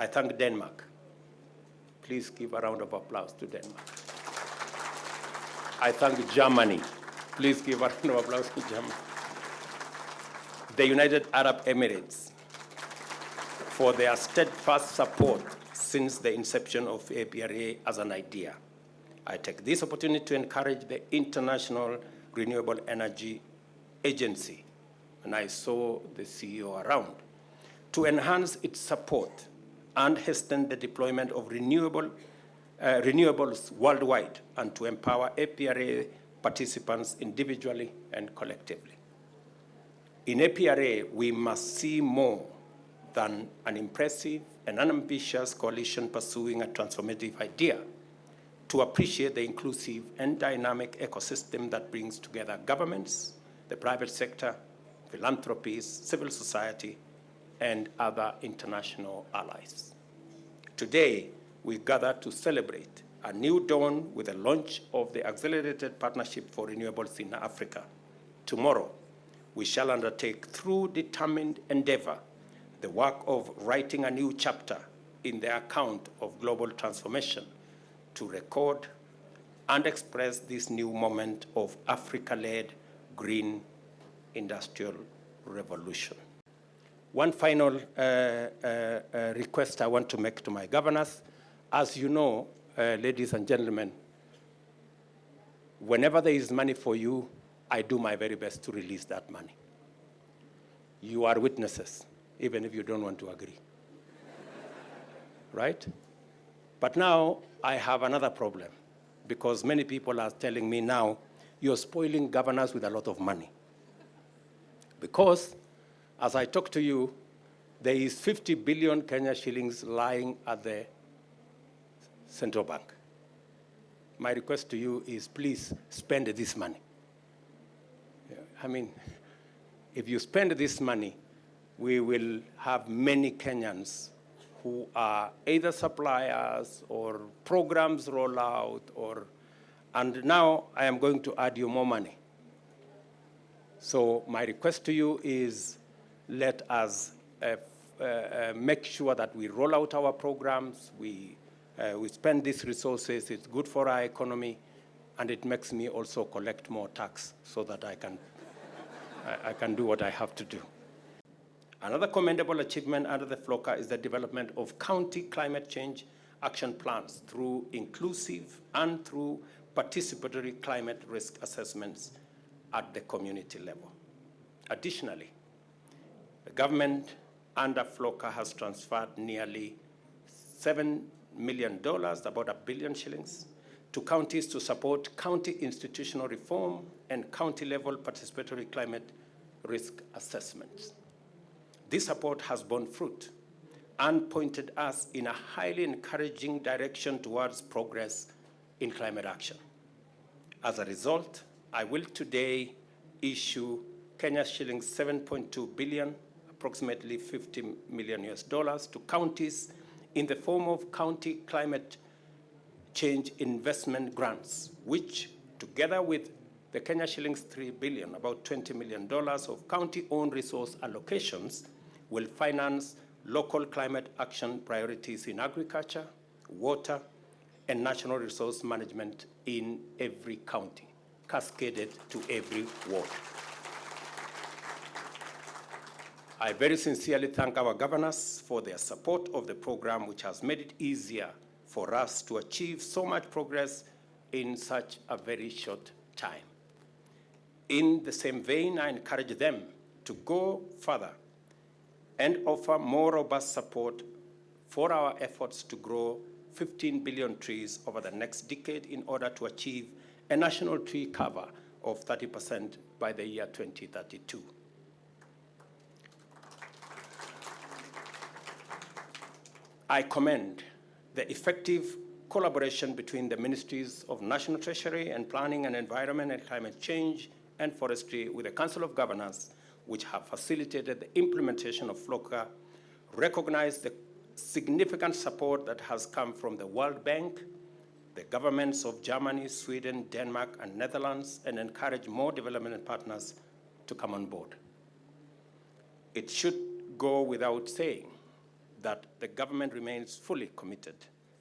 I thank Denmark. Please give a round of applause to Denmark. I thank Germany. Please give a round of applause to Germany. The United Arab Emirates for their steadfast support since the inception of APRA as an idea. I take this opportunity to encourage the International Renewable Energy Agency, and I saw the CEO around, to enhance its support and hasten the deployment of renewables worldwide, and to empower APRA participants individually and collectively. In APRA, we must see more than an impressive and unambitious coalition pursuing a transformative idea, to appreciate the inclusive and dynamic ecosystem that brings together governments, the private sector, philanthropies, civil society, and other international allies. Today, we gather to celebrate a new dawn with the launch of the Accelerated Partnership for Renewables in Africa. Tomorrow, we shall undertake through determined endeavor the work of writing a new chapter in the account of global transformation to record and express this new moment of Africa-led green industrial revolution. One final request I want to make to my governors. As you know, ladies and gentlemen, whenever there is money for you, I do my very best to release that money. You are witnesses, even if you don't want to agree. Right? But now I have another problem, because many people are telling me now, you're spoiling governors with a lot of money. Because, as I talk to you, there is 50 billion Kenya shillings lying at the central bank. My request to you is, please spend this money. I mean, if you spend this money, we will have many Kenyans who are either suppliers or programs roll out, and now I am going to add you more money. So my request to you is, let us make sure that we roll out our programs, we spend these resources, it's good for our economy, and it makes me also collect more tax so that I can do what I have to do. Another commendable achievement under the FLOCA is the development of county climate change action plans through inclusive and through participatory climate risk assessments at the community level. Additionally, the government under FLOCA has transferred nearly $7 million, about $1 billion shillings, to counties to support county institutional reform and county-level participatory climate risk assessments. This support has borne fruit and pointed us in a highly encouraging direction towards progress in climate action. As a result, I will today issue Kenya shillings 7.2 billion, approximately $50 million to counties in the form of county climate change investment grants, which, together with the Kenya shillings 3 billion, about $20 million of county-owned resource allocations, will finance local climate action priorities in agriculture, water, and national resource management in every county, cascaded to every ward. I very sincerely thank our governors for their support of the program, which has made it easier for us to achieve so much progress in such a very short time. In the same vein, I encourage them to go further and offer more robust support for our efforts to grow 15 billion trees over the next decade in order to achieve a national tree cover of 30% by the year 2032. I commend the effective collaboration between the Ministries of National Treasury and Planning and Environment and Climate Change and Forestry with the Council of Governors, which have facilitated the implementation of FLOCA, recognize the significant support that has come from the World Bank, the governments of Germany, Sweden, Denmark, and Netherlands, and encourage more development partners to come on board. It should go without saying that the government remains fully committed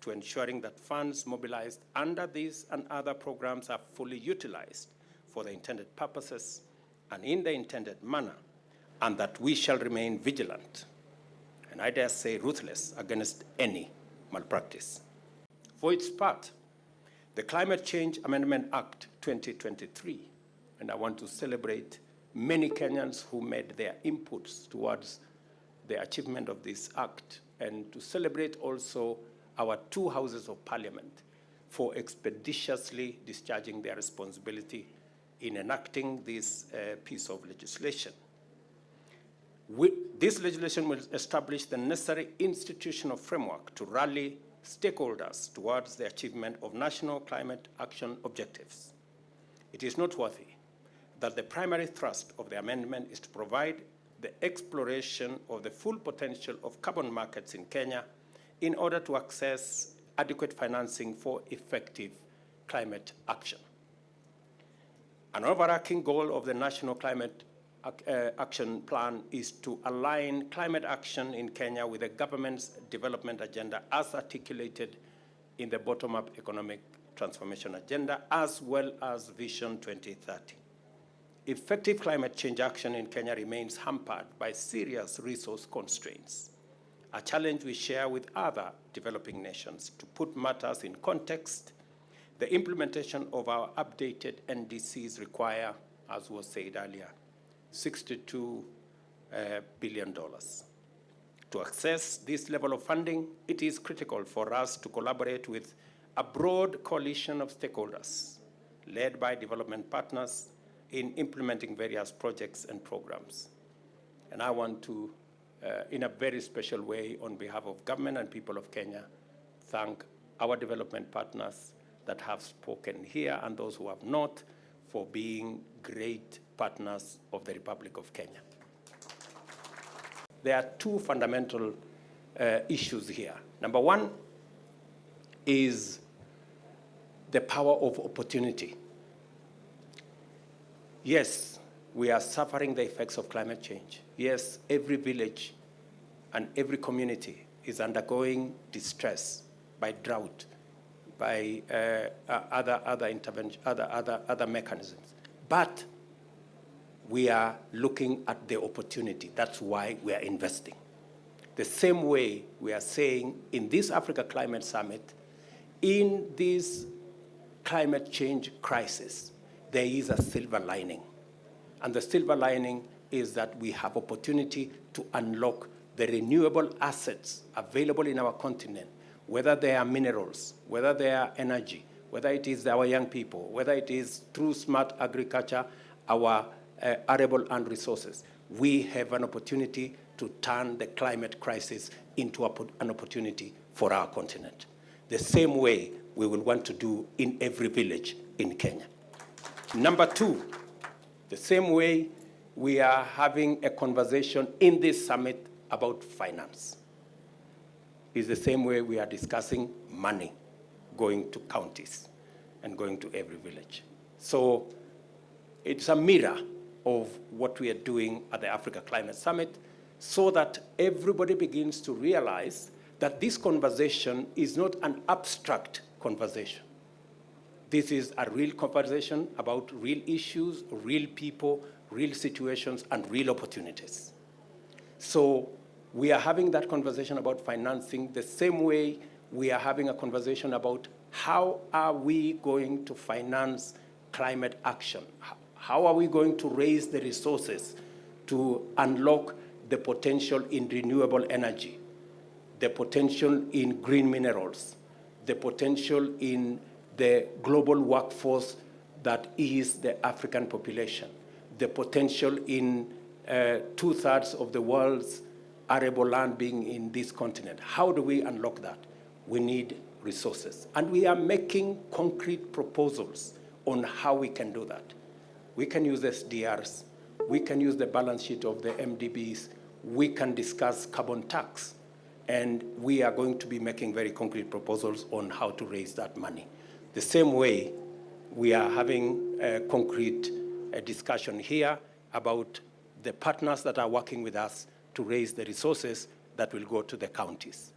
to ensuring that funds mobilized under these and other programs are fully utilized for the intended purposes and in the intended manner, and that we shall remain vigilant, and I dare say ruthless, against any malpractice. For its part, the Climate Change Amendment Act 2023, and I want to celebrate many Kenyans who made their inputs towards the achievement of this act, and to celebrate also our two houses of parliament for expeditiously discharging their responsibility in enacting this piece of legislation. This legislation will establish the necessary institutional framework to rally stakeholders towards the achievement of national climate action objectives. It is noteworthy that the primary thrust of the amendment is to provide the exploration of the full potential of carbon markets in Kenya in order to access adequate financing for effective climate action. An overarching goal of the National Climate Action Plan is to align climate action in Kenya with the government's development agenda as articulated in the bottom-up economic transformation agenda, as well as Vision 2030. Effective climate change action in Kenya remains hampered by serious resource constraints, a challenge we share with other developing nations. To put matters in context, the implementation of our updated NDCs require, as was said earlier, $62 billion. To access this level of funding, it is critical for us to collaborate with a broad coalition of stakeholders, led by development partners, in implementing various projects and programs. And I want to, in a very special way, on behalf of government and people of Kenya, thank our development partners that have spoken here and those who have not, for being great partners of the Republic of Kenya. There are two fundamental issues here. Number one is the power of opportunity. Yes, we are suffering the effects of climate change. Yes, every village and every community is undergoing distress by drought, by other mechanisms. But we are looking at the opportunity. That's why we are investing. The same way we are saying in this Africa Climate Summit, in this climate change crisis, there is a silver lining. And the silver lining is that we have opportunity to unlock the renewable assets available in our continent, whether they are minerals, whether they are energy, whether it is our young people, whether it is through smart agriculture, our arable land resources. We have an opportunity to turn the climate crisis into an opportunity for our continent. The same way we will want to do in every village in Kenya. Number two, the same way we are having a conversation in this summit about finance is the same way we are discussing money going to counties and going to every village. So it's a mirror of what we are doing at the Africa Climate Summit, so that everybody begins to realize that this conversation is not an abstract conversation. This is a real conversation about real issues, real people, real situations, and real opportunities. So we are having that conversation about financing the same way we are having a conversation about how are we going to finance climate action? How are we going to raise the resources to unlock the potential in renewable energy, the potential in green minerals, the potential in the global workforce that is the African population, the potential in 2/3 of the world's arable land being in this continent? How do we unlock that? We need resources. And we are making concrete proposals on how we can do that. We can use SDRs. We can use the balance sheet of the MDBs. We can discuss carbon tax. And we are going to be making very concrete proposals on how to raise that money. The same way we are having a concrete discussion here about the partners that are working with us to raise the resources that will go to the counties.